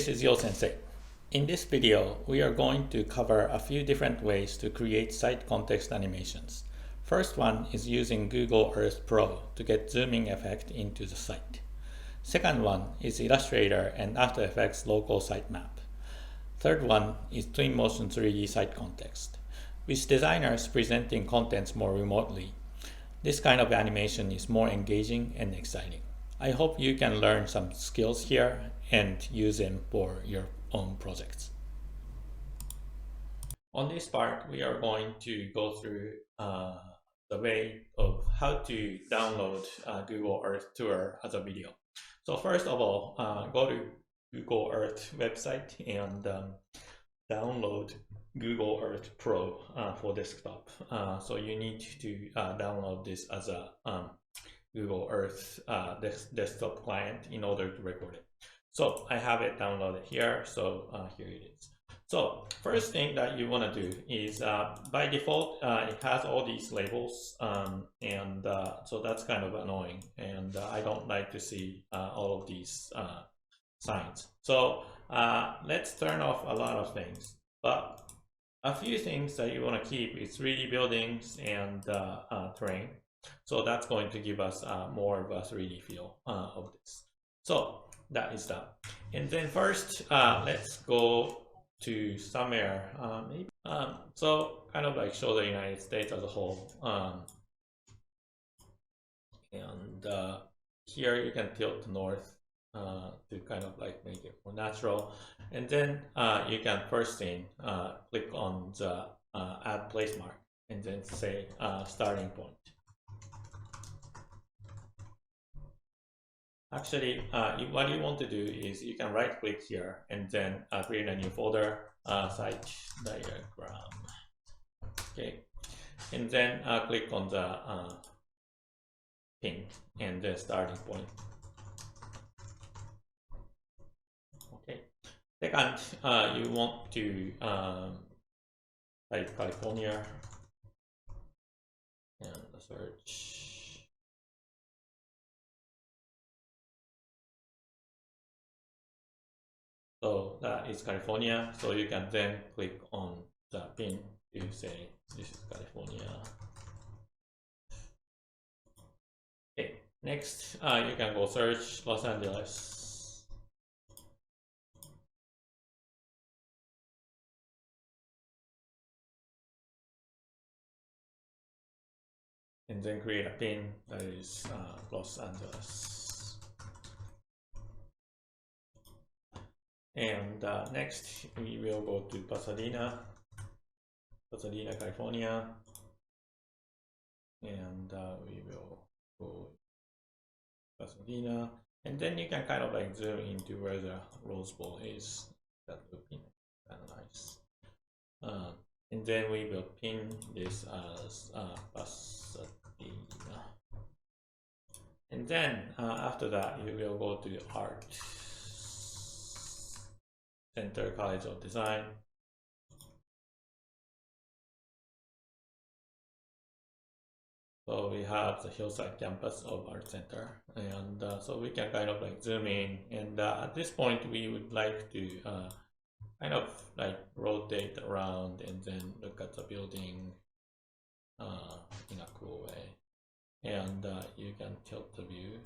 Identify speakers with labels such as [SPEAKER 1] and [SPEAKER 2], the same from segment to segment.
[SPEAKER 1] this is Yo Sensei. In this video, we are going to cover a few different ways to create site context animations. First one is using Google Earth Pro to get zooming effect into the site. Second one is Illustrator and After Effects local sitemap. Third one is Twinmotion 3D site context. With designers presenting contents more remotely, this kind of animation is more engaging and exciting. I hope you can learn some skills here and use them for your own projects. On this part, we are going to go through the way of how to download Google Earth Tour as a video. So first of all, go to Google Earth website and download Google Earth Pro for desktop. So you need to download this as a Google Earth desktop client in order to record it. So I have it downloaded here, so here it is. So first thing that you want to do is by default it has all these labels and so that's kind of annoying, and I don't like to see all of these signs. So let's turn off a lot of things, but a few things that you want to keep is 3D buildings and terrain. So that's going to give us more of a 3D feel of this. So that is that. And then first, let's go to somewhere, maybe. So kind of like show the United States as a whole. And here you can tilt north to kind of like make it more natural. And then you can first thing click on the add place mark and then say starting point. Actually, what you want to do is you can right click here and then create a new folder, site diagram. Okay, and then click on the pin and the starting point. Okay, second, you want to type California and search. So that is California. So you can then click on the pin to say this is California. Okay, next you can go search Los Angeles. And then create a pin that is Los Angeles. And next we will go to Pasadena, California, and we will go Pasadena, and then you can kind of like zoom into where the Rose Bowl is. That would be kind of nice. And then we will pin this as Pasadena. And then after that, you will go to Art Center College of Design. So we have the hillside campus of Art Center, and so we can kind of like zoom in, and at this point we would like to kind of like rotate around and then look at the building in a cool way, and you can tilt the view,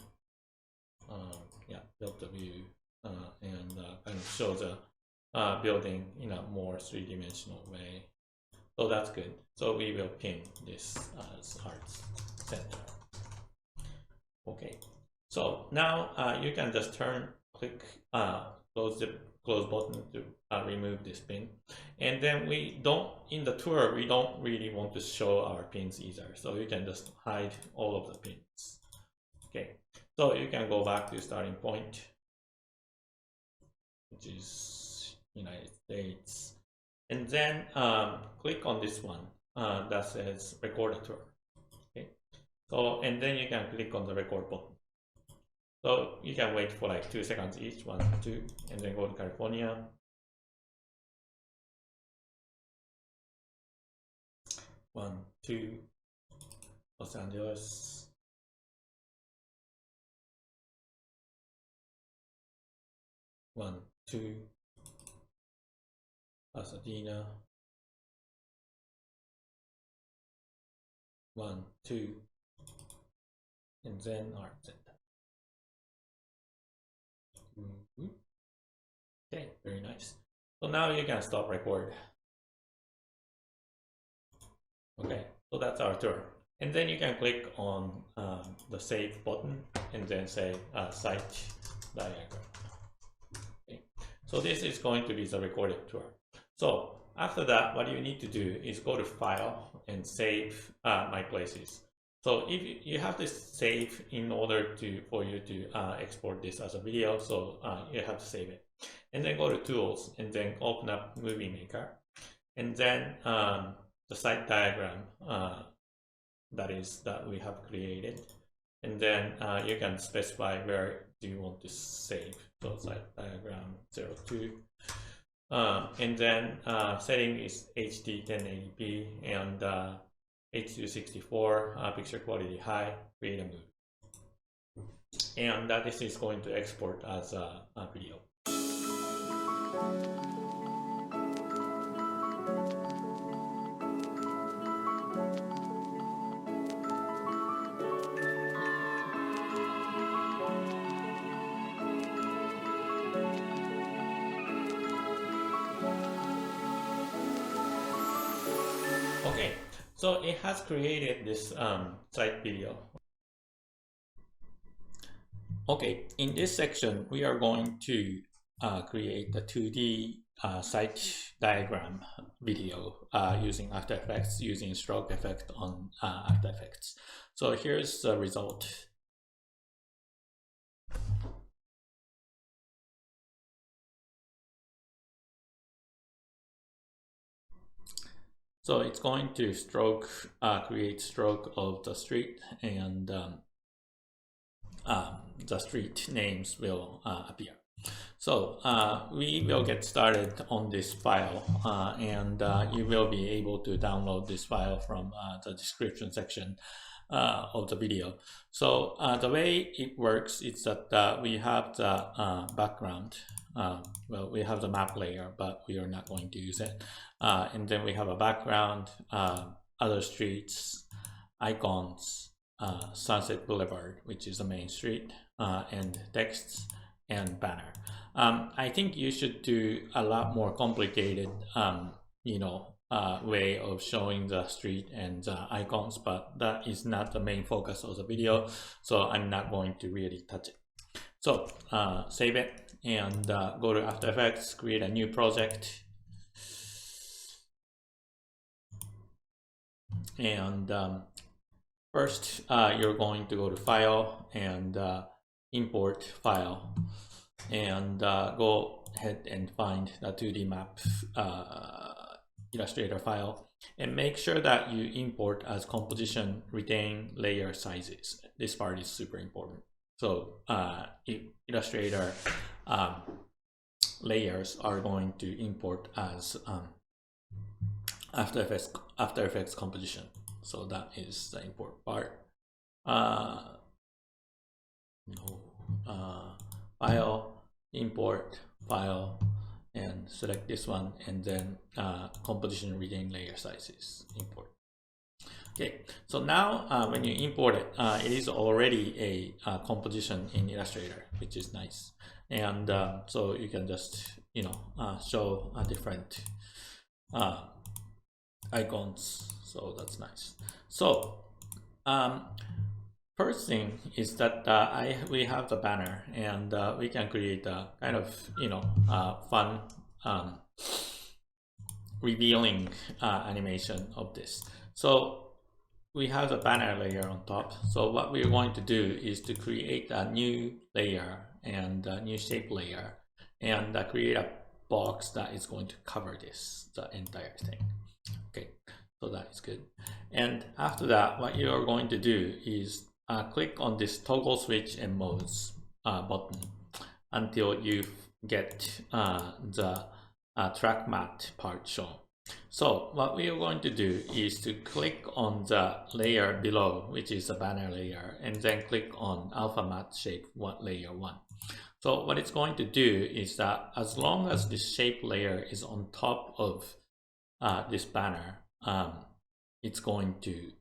[SPEAKER 1] tilt the view and kind of show the building in a more three-dimensional way. So that's good. So we will pin this as Arts Center. Okay. So now you can just click close button to remove this pin. And then we don't, in the tour, we don't really want to show our pins either. So you can just hide all of the pins. Okay. So you can go back to starting point, which is United States, and then click on this one that says record a tour. Okay, so and then you can click on the record button. So you can wait for like 2 seconds each, 1, 2, and then go to California. 1, 2, Los Angeles. 1, 2, Pasadena, 1, 2, and then RZ. Okay, very nice. So now you can stop record. Okay, so that's our tour. And then you can click on the save button and then say site diagram. Okay. So this is going to be the recorded tour. So after that, what you need to do is go to File and Save My Places. So if you have to save in order for you to export this as a video, so you have to save it. And then go to Tools and then open up Movie Maker. And then the site diagram that we have created. And then you can specify where do you want to save. So site diagram 02. And then setting is HD 1080p and H264 picture quality high, create a movie. And this is going to export as a video. Okay, so it has created this site video. Okay, in this section, we are going to create the 2D site diagram video using After Effects, using stroke effect on After Effects. So here's the result. So it's going to create stroke of the street, and the street names will appear. So we will get started on this file, and you will be able to download this file from the description section of the video. So the way it works is that we have the background. Well, we have the map layer, but we are not going to use it. And then we have a background, other streets, icons, Sunset Boulevard, which is the main street, and texts and banner. I think you should do a lot more complicated, way of showing the street and icons, but that is not the main focus of the video, so I'm not going to really touch it. So save it and go to After Effects, create a new project, and first you're going to go to File and Import File, and go ahead and find the 2D map Illustrator file, and make sure that you import as composition retain layer sizes. This part is super important. So Illustrator layers are going to import as After Effects composition. So that is the import part. File, import, file, and select this one, and then composition retain layer sizes, import. Okay, so now when you import it, it is already a composition in Illustrator, which is nice. And so you can just show different icons, so that's nice. So first thing is that we have the banner, and we can create a kind of fun revealing animation of this. So we have the banner layer on top. So what we're going to do is to create a new layer and a new shape layer, and create a box that is going to cover the entire thing. Okay, so that is good. And after that, what you are going to do is click on this toggle switch and modes button until you get the track matte part shown. So what we are going to do is to click on the layer below, which is the banner layer, and then click on alpha matte shape layer 1. So what it's going to do is that as long as this shape layer is on top of this banner, it's going to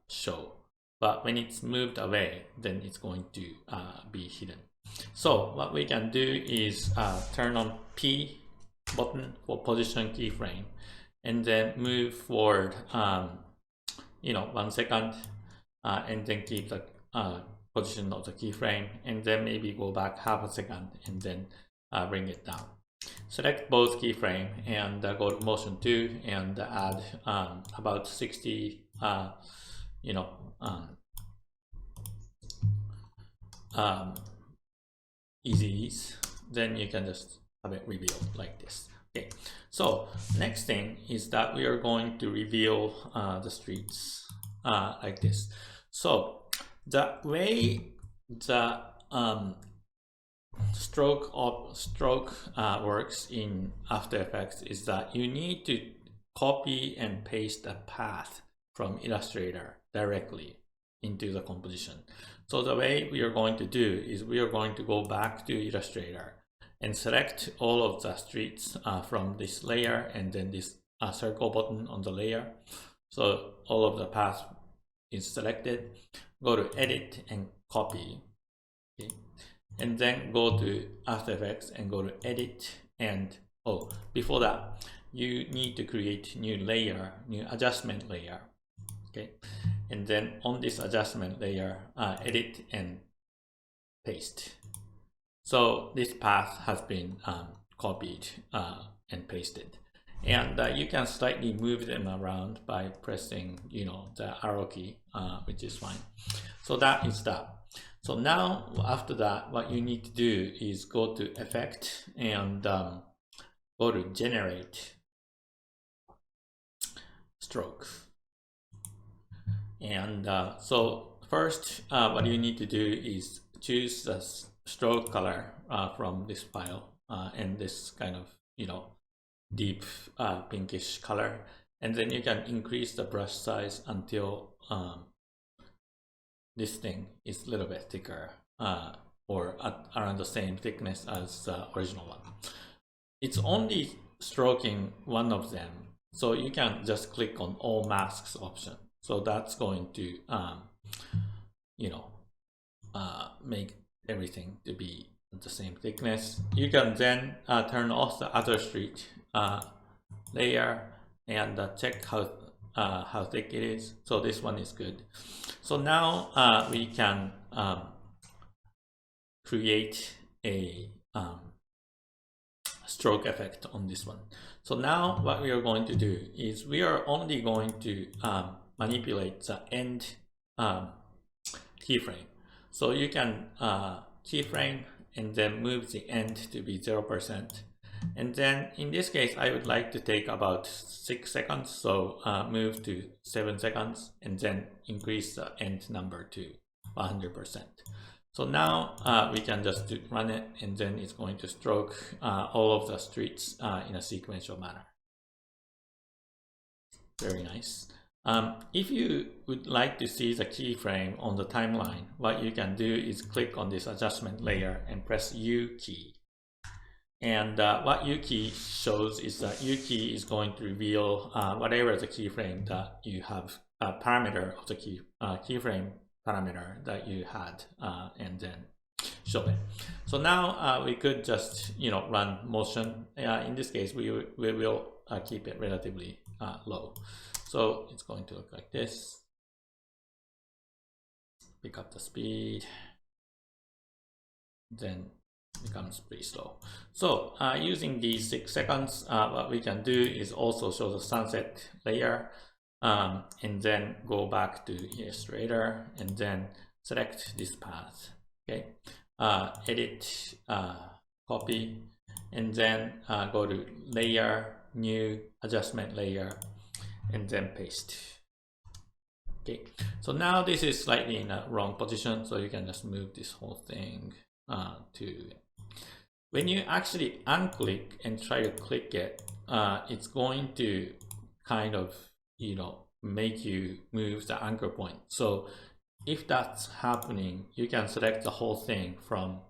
[SPEAKER 1] show. But when it's moved away, then it's going to be hidden. So what we can do is turn on P button for position keyframe, and then move forward 1 second, and then keep the position of the keyframe, and then maybe go back half a second and then bring it down. Select both keyframe and go to motion 2 and add about 60 easy ease. Then you can just have it revealed like this. Okay, so next thing is that we are going to reveal the streets like this. So the way the stroke works in After Effects is that you need to copy and paste the path from Illustrator directly into the composition. So the way we are going to do is we are going to go back to Illustrator and select all of the streets from this layer, and then this circle button on the layer. So all of the path is selected. Go to Edit and Copy. Okay. And then go to After Effects and go to Edit, and before that you need to create new layer, new adjustment layer. Okay, and then on this adjustment layer, edit and paste. So this path has been copied and pasted, and you can slightly move them around by pressing the arrow key, which is fine. So that is that. So now after that, what you need to do is go to Effect and go to Generate Stroke. And so first, what you need to do is choose the stroke color from this file, and this kind of deep pinkish color, and then you can increase the brush size until this thing is a little bit thicker, or around the same thickness as the original one. It's only stroking one of them, so you can just click on all masks option. So that's going to make everything to be the same thickness. You can then turn off the other street layer and check how thick it is. So this one is good. So now we can create a stroke effect on this one. So now what we are going to do is we are only going to manipulate the end keyframe. So you can keyframe and then move the end to be 0%. And then in this case, I would like to take about 6 seconds. So move to 7 seconds and then increase the end number to 100%. So now we can just run it, and then it's going to stroke all of the streets in a sequential manner. Very nice. If you would like to see the keyframe on the timeline, what you can do is click on this adjustment layer and press U key. And what U key shows is that U key is going to reveal whatever the keyframe that you have, parameter of the keyframe parameter that you had, and then show it. So now we could just run motion. In this case, we will keep it relatively low. So it's going to look like this. Pick up the speed, then becomes pretty slow. So using these 6 seconds, what we can do is also show the sunset layer, and then go back to Illustrator and then select this path. Okay, edit, copy, and then go to layer, new adjustment layer, and then paste. Okay, so now this is slightly in a wrong position, so you can just move this whole thing to when you actually unclick and try to click it, it's going to kind of, make you move the anchor point. So if that's happening, you can select the whole thing from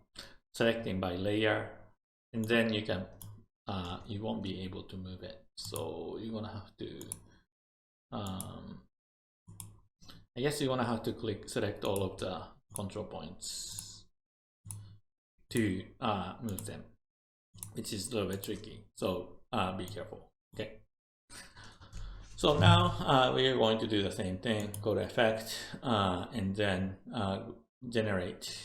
[SPEAKER 1] selecting by layer, and then you can, you won't be able to move it. So you're gonna have to, I guess you're gonna have to select all of the control points to move them, which is a little bit tricky. So be careful. Okay. So now we are going to do the same thing. Go to Effect and then generate,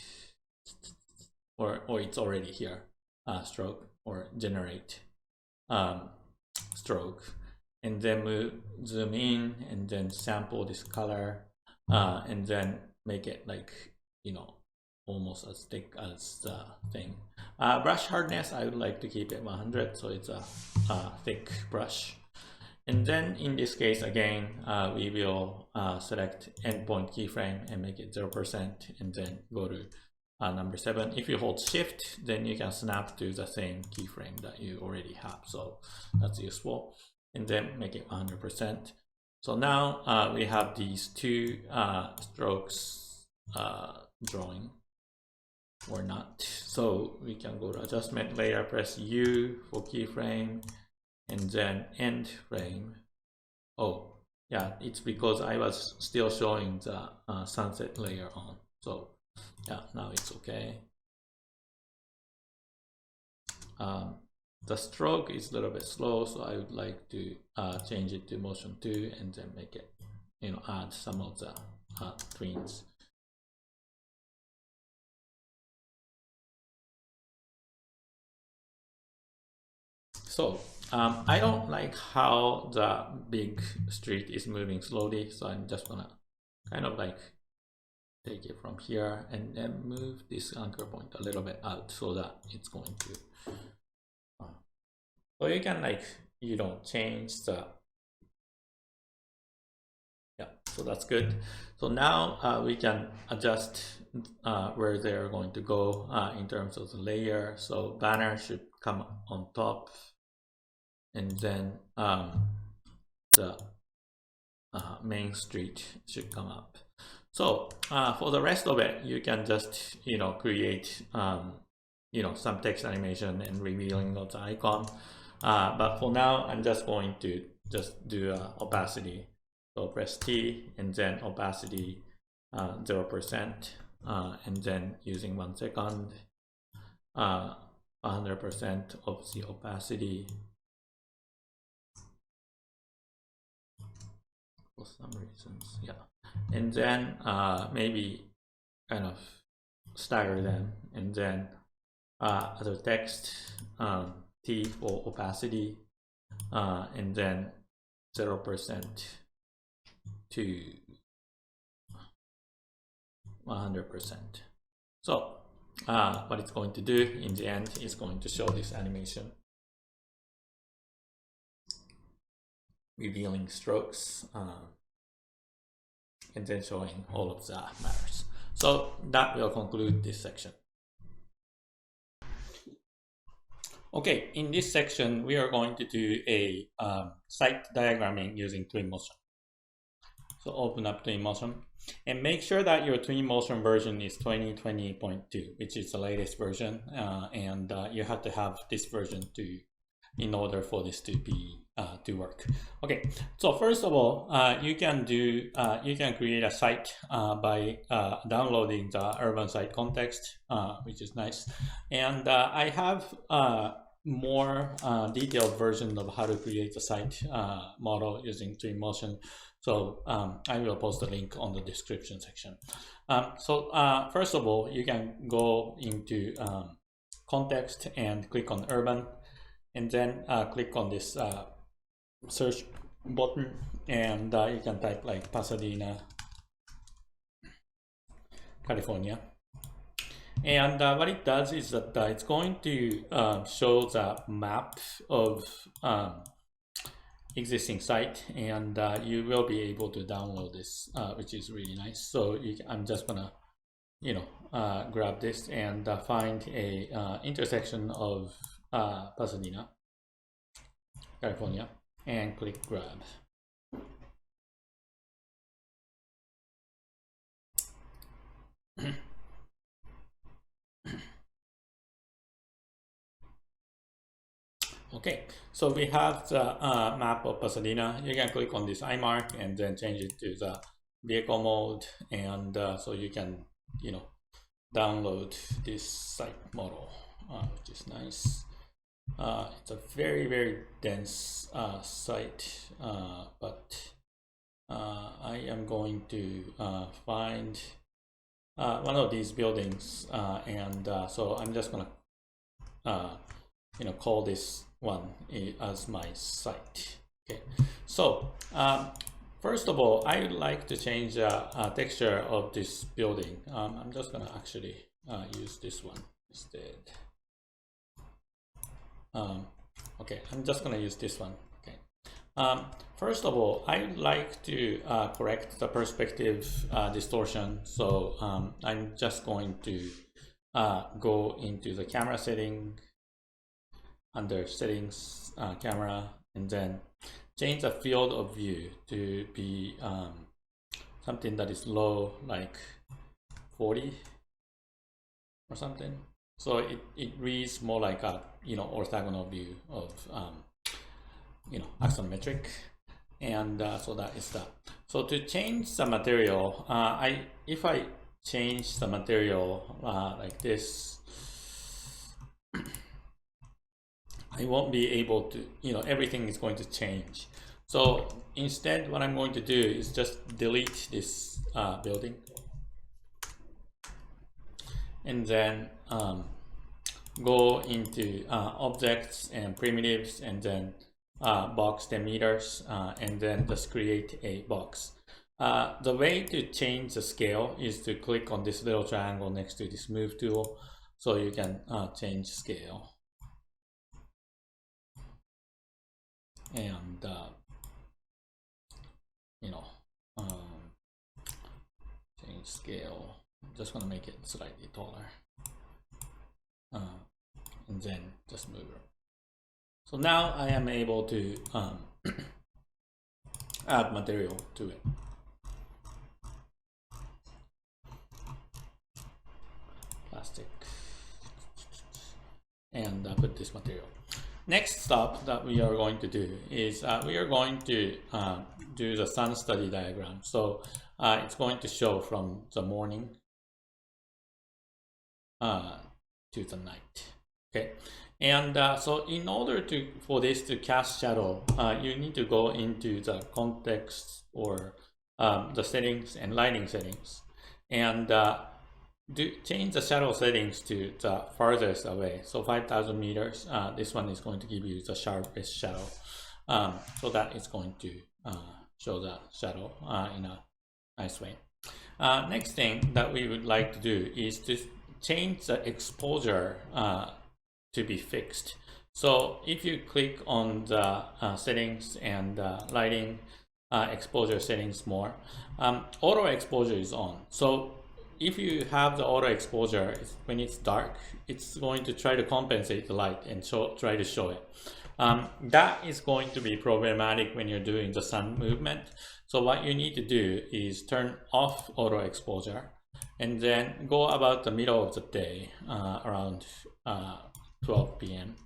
[SPEAKER 1] or it's already here. Stroke, or generate stroke, and then zoom in and then sample this color and then make it like, almost as thick as the thing. Brush hardness, I would like to keep it 100, so it's a thick brush. And then in this case, again, we will select endpoint keyframe and make it 0%, and then go to number 7. If you hold shift, then you can snap to the same keyframe that you already have, so that's useful. And then make it 100%. So now we have these two strokes drawing or not. So we can go to adjustment layer, press U for keyframe, and then end frame. Oh yeah, it's because I was still showing the sunset layer on. So yeah, now it's okay. The stroke is a little bit slow, so I would like to change it to motion 2 and then make it, add some of the twins. So I don't like how the big street is moving slowly, so I'm just gonna kind of like take it from here and then move this anchor point a little bit out so that it's going to so you can like, change the, yeah, so that's good. So now we can adjust where they're going to go in terms of the layer. So banner should come on top, and then the main street should come up. So for the rest of it, you can just create some text animation and revealing of the icon. But for now, I'm just going to just do opacity. So press T and then opacity 0%, and then using 1 second, 100% of the opacity. For some reasons, yeah. And then maybe kind of stagger them, and then other text, T for opacity, and then 0% to 100%. So what it's going to do in the end is going to show this animation, revealing strokes, and then showing all of the matters. So that will conclude this section. Okay, in this section, we are going to do a site diagramming using Twinmotion. So open up Twinmotion and make sure that your Twinmotion version is 2020.2, which is the latest version, and you have to have this version in order for this to be to work. Okay, so first of all, you can create a site by downloading the urban site context, which is nice. And I have more detailed version of how to create a site model using Twinmotion. So I will post a link on the description section. So first of all, you can go into context and click on urban, and then click on this search button, and you can type like Pasadena, California. And what it does is that it's going to show the map of existing site, and you will be able to download this, which is really nice. So I'm just gonna grab this and find a intersection of Pasadena, California, and click grab. Okay, so we have the map of Pasadena. You can click on this eye mark and then change it to the vehicle mode, and so you can download this site model, which is nice. It's a very dense site, but I am going to find one of these buildings, and so I'm just gonna call this one as my site. Okay, so first of all, I would like to change the texture of this building. I'm just gonna actually use this one instead. Okay, I'm just gonna use this one. Okay. First of all, I would like to correct the perspective distortion. So I'm just going to go into the camera setting, under settings, camera, and then change the field of view to be something that is low, like 40 or something. So it reads more like a orthogonal view of axonometric, and so that is that. So to change the material, if I change the material like this, I won't be able to, everything is going to change. So instead, what I'm going to do is just delete this building, and then go into objects and primitives, and then box 10 meters, and then just create a box. The way to change the scale is to click on this little triangle next to this move tool, so you can change scale. And change scale. I'm just gonna make it slightly taller, and then just move it. So now I am able to add material to it. Plastic, and put this material. Next step that we are going to do is we are going to do the sun study diagram. So it's going to show from the morning to the night. Okay, and so in order for this to cast shadow, you need to go into the context or the settings and lighting settings, and change the shadow settings to the farthest away. So 5,000 meters. This one is going to give you the sharpest shadow. So that is going to show the shadow in a nice way. Next thing that we would like to do is to change the exposure to be fixed. So if you click on the settings and lighting, exposure settings more, auto exposure is on. So if you have the auto exposure, when it's dark, it's going to try to compensate the light and try to show it. That is going to be problematic when you're doing the sun movement. So what you need to do is turn off auto exposure, and then go about the middle of the day, around 12 p.m.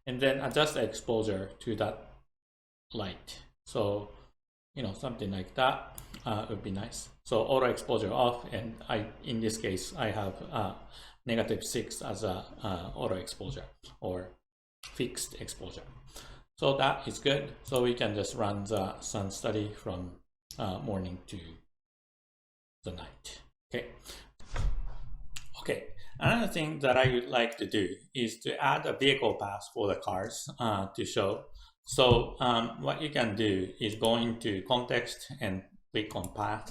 [SPEAKER 1] and then adjust the exposure to that light. So something like that would be nice. So auto exposure off, and in this case I have -6 as a auto exposure or fixed exposure. So that is good. So we can just run the sun study from morning to the night. Okay. Another thing that I would like to do is to add a vehicle path for the cars to show. So what you can do is go into context and click on path,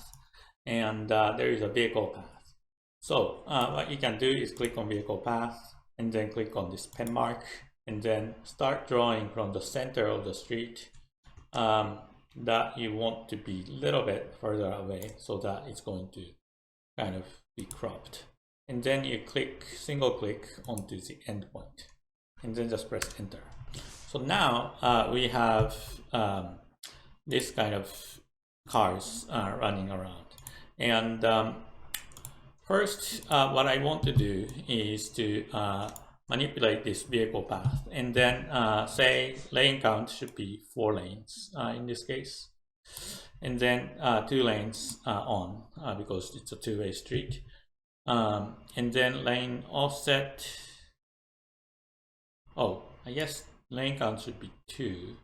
[SPEAKER 1] and there is a vehicle path. So what you can do is click on vehicle path, and then click on this pen mark, and then start drawing from the center of the street that you want to be a little bit further away, so that it's going to kind of be cropped. and then you single click onto the endpoint, and then just press enter. So now we have this kind of cars running around. And first, what I want to do is to manipulate this vehicle path, and then say lane count should be 4 lanes in this case, and then 2 lanes on because it's a two-way street, and then lane offset. Oh, I guess lane count should be 2,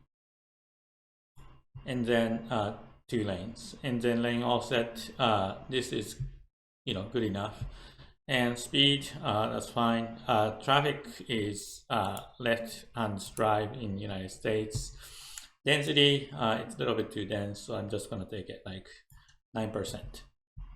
[SPEAKER 1] and then 2 lanes, and then lane offset. This is good enough. And speed, that's fine. Traffic is left-hand drive in United States. Density, it's a little bit too dense, so I'm just gonna take it like 9%.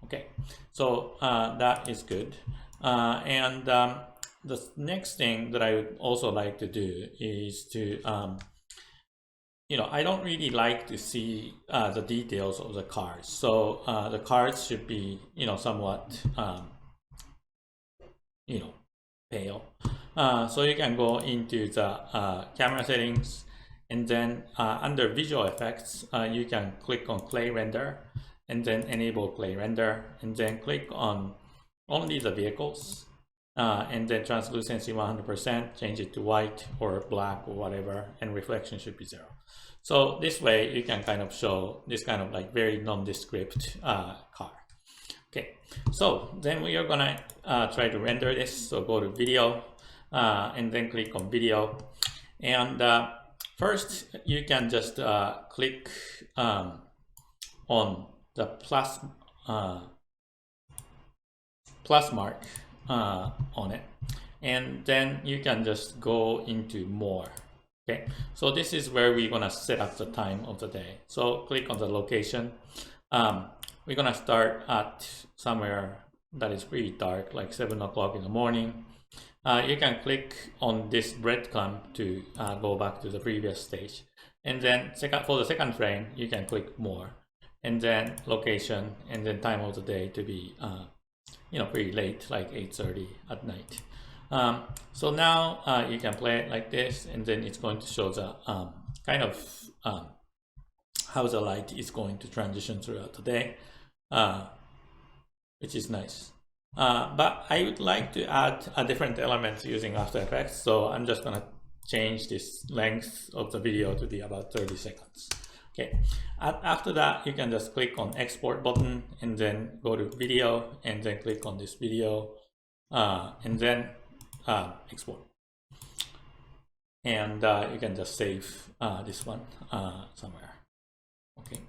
[SPEAKER 1] Okay, so that is good. And the next thing that I would also like to do is to, I don't really like to see the details of the cars. So the cars should be, somewhat, pale. So you can go into the camera settings, and then under visual effects, you can click on play render, and then enable play render, and then click on only the vehicles, and then translucency 100%, change it to white or black or whatever, and reflection should be 0. So this way you can kind of show this kind of like very nondescript car. Okay, so then we are gonna try to render this. So go to video, and then click on video, and first you can just click on the plus mark on it, and then you can just go into more. Okay, so this is where we're gonna set up the time of the day. So click on the location. We're gonna start at somewhere that is pretty dark, like 7 o'clock in the morning. You can click on this breadcrumb to go back to the previous stage, and then for the second frame you can click more, and then location, and then time of the day to be pretty late, like 8:30 at night. So now you can play it like this, and then it's going to show the kind of how the light is going to transition throughout the day, which is nice. But I would like to add a different element using After Effects, so I'm just gonna change this length of the video to be about 30 seconds. Okay, after that you can just click on export button, and then go to video, and then click on this video, and then export, and you can just save this one somewhere. Okay.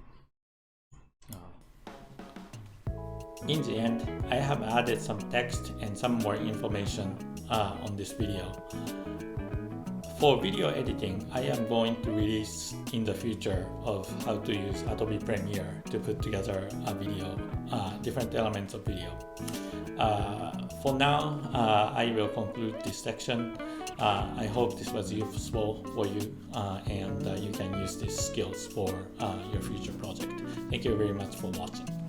[SPEAKER 1] In the end, I have added some text and some more information on this video. For video editing, I am going to release in the future of how to use Adobe Premiere to put together a video, different elements of video. For now, I will conclude this section. I hope this was useful for you, and you can use these skills for your future project. Thank you very much for watching.